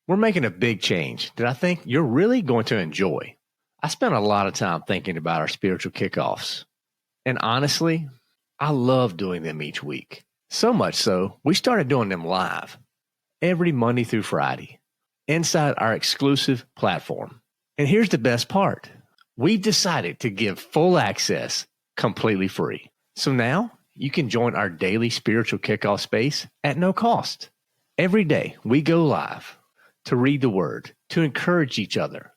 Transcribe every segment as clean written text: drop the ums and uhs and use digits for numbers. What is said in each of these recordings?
We're making a big change that I think you're really going to enjoy. I spent a lot of time thinking about our spiritual kickoffs. And honestly, I love doing them each week. So much so, we started doing them live every Monday through Friday inside our exclusive platform. And here's the best part. We decided to give full access completely free. So now you can join our daily spiritual kickoff space at no cost. Every day we go live to read the word, to encourage each other,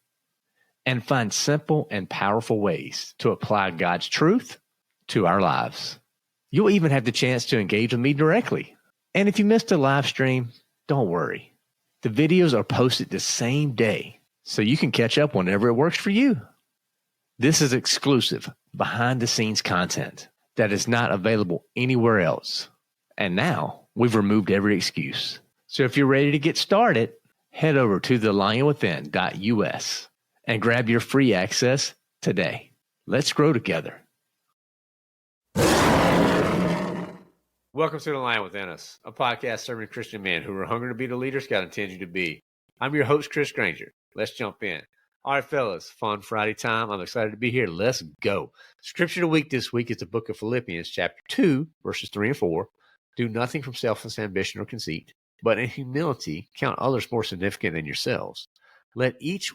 and find simple and powerful ways to apply God's truth to our lives. You'll even have the chance to engage with me directly. And if you missed a live stream, don't worry. The videos are posted the same day, so you can catch up whenever it works for you. This is exclusive, behind-the-scenes content that is not available anywhere else. And now we've removed every excuse. So if you're ready to get started, head over to thelionwithin.us and grab your free access today. Let's grow together. Welcome to The Lion Within Us, a podcast serving Christian men who are hungry to be the leaders God intends you to be. I'm your host, Chris Granger. Let's jump in. All right, fellas, fun Friday time. I'm excited to be here. Let's go. Scripture of the week this week is the book of Philippians, chapter 2, verses 3 and 4. Do nothing from selfish ambition or conceit, but in humility count others more significant than yourselves. Let each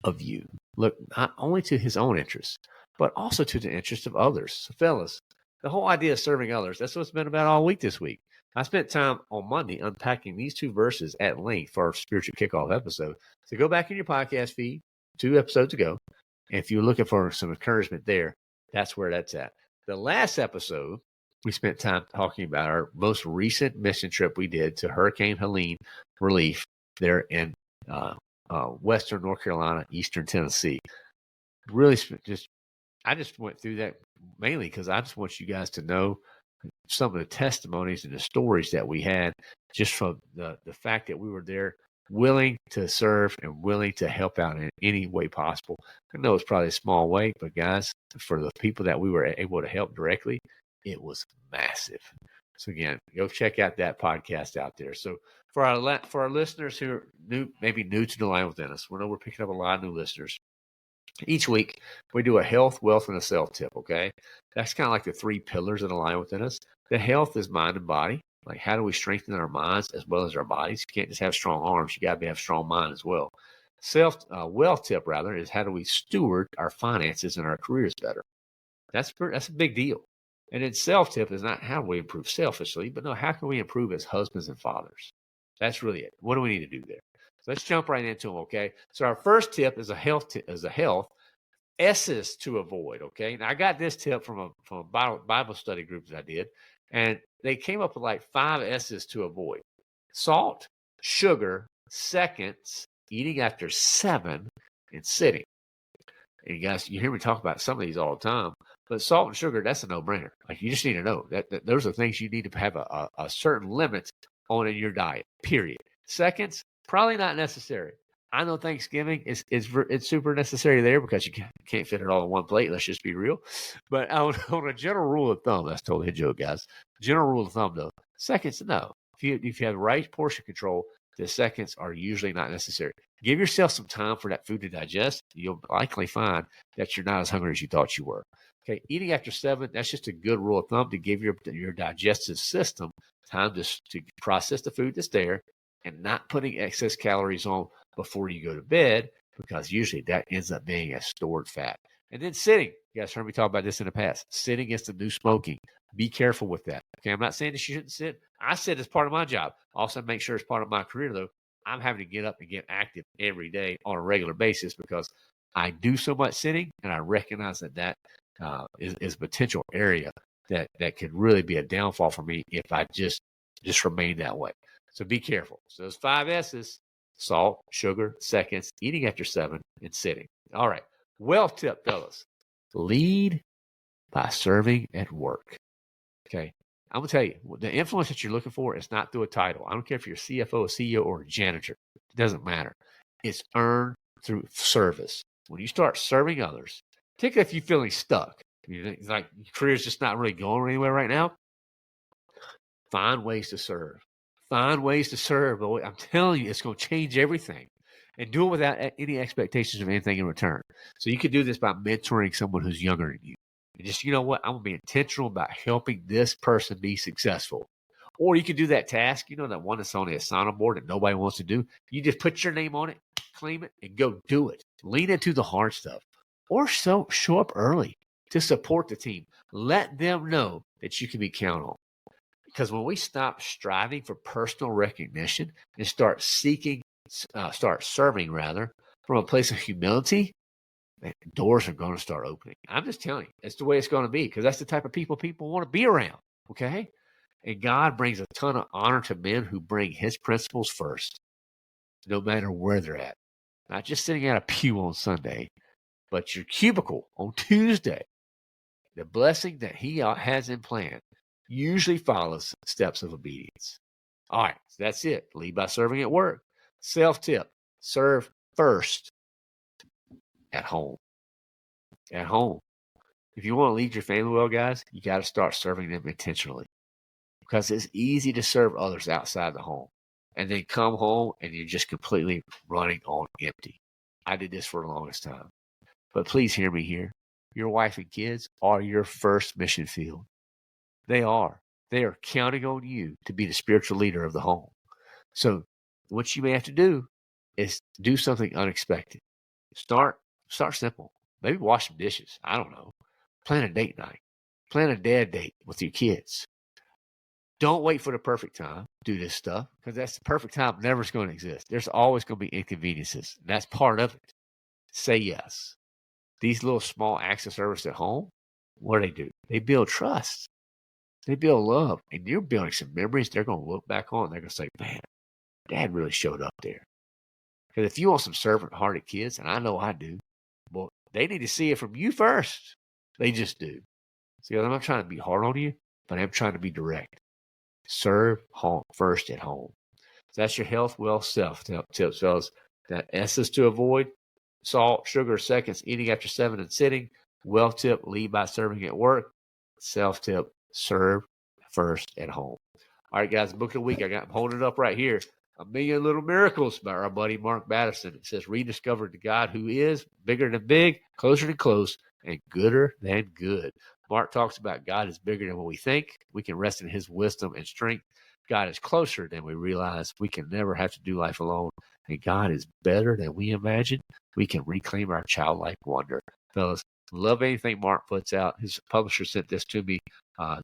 of you look not only to his own interests, but also to the interests of others. So, fellas, the whole idea of serving others, that's what it's been about all week this week. I spent time on Monday unpacking these two verses at length for our spiritual kickoff episode. So go back in your podcast feed 2 episodes ago. And if you're looking for some encouragement there, that's where that's at. The last episode, we spent time talking about our most recent mission trip we did to Hurricane Helene relief there in western North Carolina, eastern Tennessee. Really I just went through that mainly because I just want you guys to know some of the testimonies and the stories that we had just from the fact that we were there willing to serve and willing to help out in any way possible. I know it's probably a small way, but guys, for the people that we were able to help directly, it was massive. So again, go check out that podcast out there. So for our listeners who are maybe new to The Lion Within Us, we know we're picking up a lot of new listeners. Each week, we do a health, wealth, and a self tip, okay? That's kind of like the 3 pillars of The Lion Within Us. The health is mind and body. Like, how do we strengthen our minds as well as our bodies? You can't just have strong arms. You got to have strong mind as well. Wealth tip, rather, is how do we steward our finances and our careers better? That's a big deal. And then self tip is not how do we improve selfishly, but no, how can we improve as husbands and fathers? That's really it. What do we need to do there? So let's jump right into them, okay? So our first tip is a health S's to avoid, okay? Now I got this tip from a Bible study group that I did, and they came up with like 5 S's to avoid: salt, sugar, seconds, eating after 7, and sitting. And you guys, you hear me talk about some of these all the time, but salt and sugar, that's a no-brainer. Like, you just need to know that those are things you need to have a certain limit on in your diet, period. Seconds, probably not necessary. I know Thanksgiving is super necessary there because you can't fit it all in one plate. Let's just be real. But on a general rule of thumb, that's totally a joke, guys. General rule of thumb, though, seconds, no. If you have the right portion control, the seconds are usually not necessary. Give yourself some time for that food to digest. You'll likely find that you're not as hungry as you thought you were. Okay, eating after 7, that's just a good rule of thumb to give your digestive system time to process the food that's there and not putting excess calories on before you go to bed, because usually that ends up being as stored fat. And then sitting. You guys heard me talk about this in the past. Sitting is the new smoking. Be careful with that. Okay, I'm not saying that you shouldn't sit. I sit as part of my job. Also make sure it's part of my career, though. I'm having to get up and get active every day on a regular basis because I do so much sitting, and I recognize that is a potential area that could really be a downfall for me if I just remain that way. So be careful. So those 5 S's: salt, sugar, seconds, eating after 7, and sitting. All right. Wealth tip, fellas. Lead by serving at work. Okay. I'm going to tell you, the influence that you're looking for is not through a title. I don't care if you're a CFO, a CEO, or a janitor. It doesn't matter. It's earned through service. When you start serving others, particularly if you're feeling stuck, it's like your career's just not really going anywhere right now, find ways to serve. Find ways to serve. But I'm telling you, it's going to change everything. And do it without any expectations of anything in return. So you could do this by mentoring someone who's younger than you. And just, you know what? I'm going to be intentional about helping this person be successful. Or you could do that task, that one that's on the assignment board that nobody wants to do. You just put your name on it, claim it, and go do it. Lean into the hard stuff. Or show up early to support the team. Let them know that you can be counted on. Because when we stop striving for personal recognition and start serving from a place of humility, doors are going to start opening. I'm just telling you, that's the way it's going to be, because that's the type of people want to be around. Okay. And God brings a ton of honor to men who bring his principles first, no matter where they're at. Not just sitting at a pew on Sunday, but your cubicle on Tuesday. The blessing that he has in plan usually follows steps of obedience. All right, so that's it. Lead by serving at work. Self-tip, serve first at home. At home. If you want to lead your family well, guys, you got to start serving them intentionally, because it's easy to serve others outside the home and then come home and you're just completely running on empty. I did this for the longest time. But please hear me here. Your wife and kids are your first mission field. They are. They are counting on you to be the spiritual leader of the home. So what you may have to do is do something unexpected. Start simple. Maybe wash some dishes. I don't know. Plan a date night. Plan a dad date with your kids. Don't wait for the perfect time to do this stuff, because that's the perfect time never is going to exist. There's always going to be inconveniences. And that's part of it. Say yes. These little small acts of service at home, what do? They build trust. They build love. And you're building some memories they're going to look back on. They're going to say, man, Dad really showed up there. Because if you want some servant-hearted kids, and I know I do, well, they need to see it from you first. They just do. See, I'm not trying to be hard on you, but I'm trying to be direct. Serve home first at home. So that's your health, wealth, self-tips, fellas. That S is to avoid salt, sugar, seconds, eating after 7 and sitting. Wealth tip, lead by serving at work. Self-tip, serve first at home. All right, guys, book of the week. I'm holding it up right here. A Million Little Miracles by our buddy Mark Batterson. It says, rediscover the God who is bigger than big, closer than close, and gooder than good. Mark talks about God is bigger than what we think. We can rest in his wisdom and strength. God is closer than we realize. We can never have to do life alone. And God is better than we imagine. We can reclaim our childlike wonder. Fellas, love anything Mark puts out. His publisher sent this to me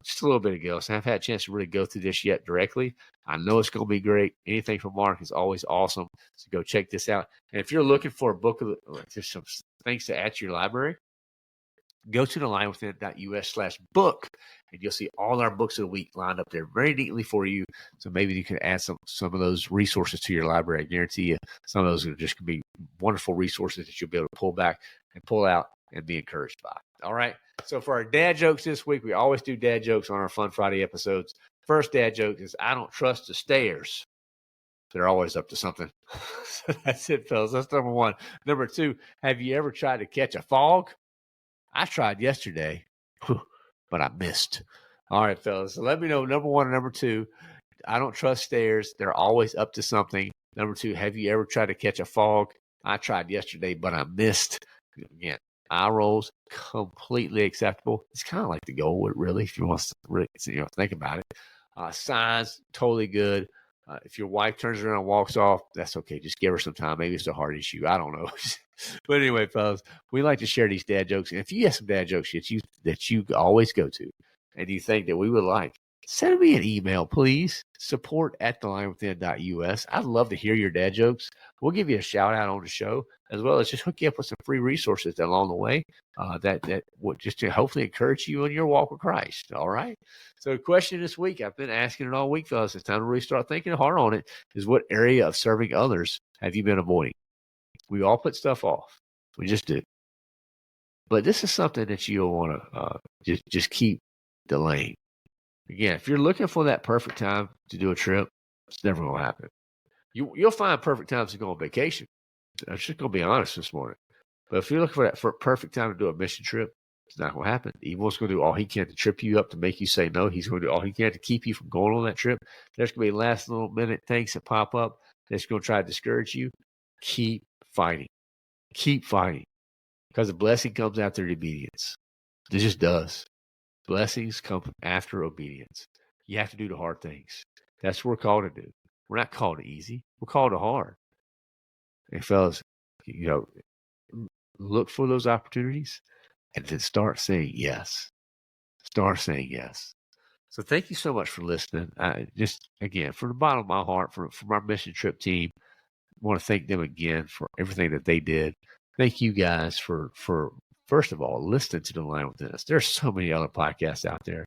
just a little bit ago, so I haven't had a chance to really go through this yet directly. I know it's going to be great. Anything from Mark is always awesome, so go check this out. And if you're looking for a book of just some things to add to your library, go to thelinewithin.us/book, and you'll see all our books of the week lined up there very neatly for you. So maybe you can add some of those resources to your library. I guarantee you some of those are just going to be wonderful resources that you'll be able to pull back and pull out and be encouraged by. All right. So for our dad jokes this week, we always do dad jokes on our Fun Friday episodes. First dad joke is, I don't trust the stairs. They're always up to something. So that's it, fellas. That's number one. Number two, have you ever tried to catch a fog? I tried yesterday, but I missed. All right, fellas. So let me know, number one and number two, I don't trust stairs. They're always up to something. Number two, have you ever tried to catch a fog? I tried yesterday, but I missed. Again, eye rolls, completely acceptable. It's kind of like the goal, really, if you want to really, think about it. Signs, totally good. If your wife turns around and walks off, that's okay. Just give her some time. Maybe it's a heart issue. I don't know. But anyway, fellas, we like to share these dad jokes. And if you have some dad jokes that you always go to and you think that we would like, send me an email, please. support@thelinewithin.us. I'd love to hear your dad jokes. We'll give you a shout out on the show, as well as just hook you up with some free resources along the way that would just to hopefully encourage you in your walk with Christ. All right. So the question this week, I've been asking it all week, fellas. It's time to really start thinking hard on it, is what area of serving others have you been avoiding? We all put stuff off. We just do. But this is something that you'll want to just keep delaying. Again, if you're looking for that perfect time to do a trip, it's never going to happen. You'll find perfect times to go on vacation. I'm just going to be honest this morning. But if you're looking for that perfect time to do a mission trip, It's not going to happen. The evil is going to do all he can to trip you up, to make you say no. He's going to do all he can to keep you from going on that trip. There's going to be last little minute things that pop up that's going to try to discourage you. Keep fighting. Keep fighting. Because the blessing comes after obedience. It just does. Blessings come after obedience. You have to do the hard things. That's what we're called to do. We're not called to easy. We're called to hard. And fellas, look for those opportunities and then start saying yes. Start saying yes. So thank you so much for listening. Just, again, from the bottom of my heart, from our mission trip team, I want to thank them again for everything that they did. Thank you guys for first of all, listening to The Line Within Us. There's so many other podcasts out there.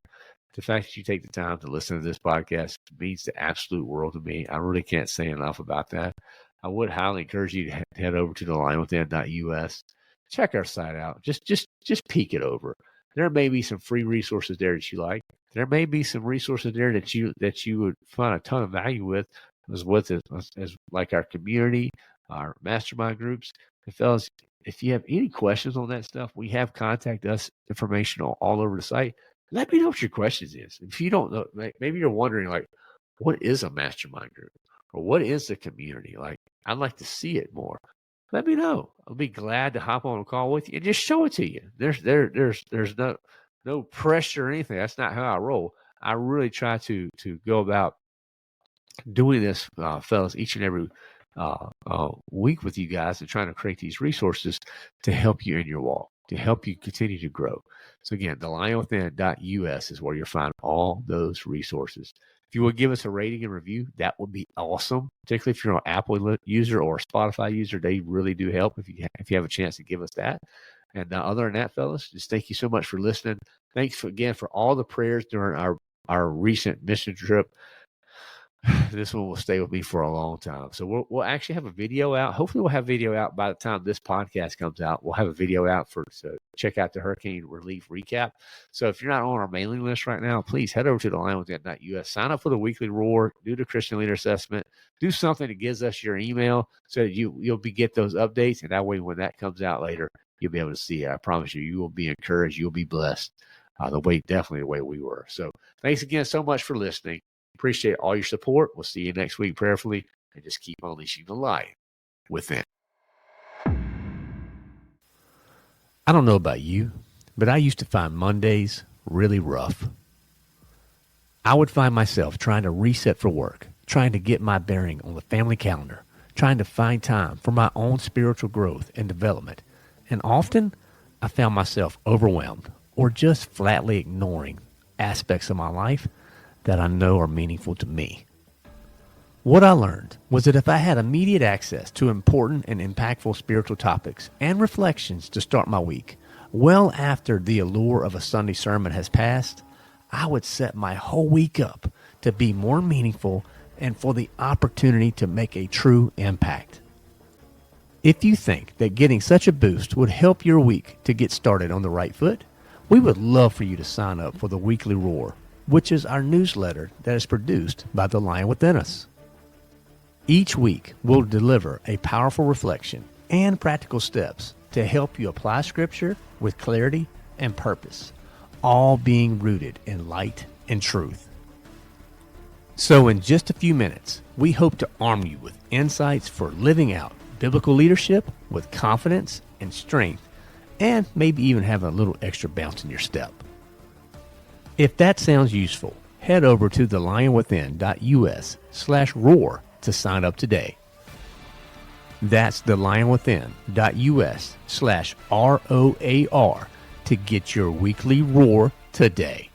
The fact that you take the time to listen to this podcast means the absolute world to me. I really can't say enough about that. I would highly encourage you to head over to thelinewithin.us. Check our site out. Just peek it over. There may be some free resources there that you like. There may be some resources there that you would find a ton of value with, as like our community, our mastermind groups. And fellas, if you have any questions on that stuff, we have contact us information all over the site. Let me know what your questions is. If you don't know, maybe you're wondering, like, what is a mastermind group? Or what is the community? Like, I'd like to see it more. Let me know. I'll be glad to hop on a call with you and just show it to you. There's no pressure or anything. That's not how I roll. I really try to go about doing this, fellas, each and every week with you guys, and trying to create these resources to help you in your walk, to help you continue to grow. So again, thelinewithin.us is where you'll find all those resources. If you would give us a rating and review, that would be awesome. Particularly if you're an Apple user or a Spotify user, they really do help if you have a chance to give us that. And other than that, fellas, just thank you so much for listening. Thanks again for all the prayers during our recent mission trip. This one will stay with me for a long time. So we'll actually have a video out. Hopefully we'll have video out by the time this podcast comes out. We'll have a video out so check out the hurricane relief recap. So if you're not on our mailing list right now, please head over to thelinewithin.us. Sign up for the weekly roar. Do the Christian Leader Assessment. Do something that gives us your email so that you'll get those updates. And that way, when that comes out later, you'll be able to see it. I promise you will be encouraged. You'll be blessed. Definitely the way we were. So thanks again so much for listening. Appreciate all your support. We'll see you next week prayerfully, and just keep unleashing the light within. I don't know about you, but I used to find Mondays really rough. I would find myself trying to reset for work, trying to get my bearing on the family calendar, trying to find time for my own spiritual growth and development. And often I found myself overwhelmed or just flatly ignoring aspects of my life that I know are meaningful to me. What I learned was that if I had immediate access to important and impactful spiritual topics and reflections to start my week, well after the allure of a Sunday sermon has passed, I would set my whole week up to be more meaningful and for the opportunity to make a true impact. If you think that getting such a boost would help your week to get started on the right foot, we would love for you to sign up for the Weekly Roar, which is our newsletter that is produced by The Lion Within Us. Each week, we'll deliver a powerful reflection and practical steps to help you apply Scripture with clarity and purpose, all being rooted in light and truth. So in just a few minutes, we hope to arm you with insights for living out biblical leadership with confidence and strength, and maybe even have a little extra bounce in your step. If that sounds useful, head over to thelionwithin.us/roar to sign up today. That's thelionwithin.us/ROAR to get your weekly roar today.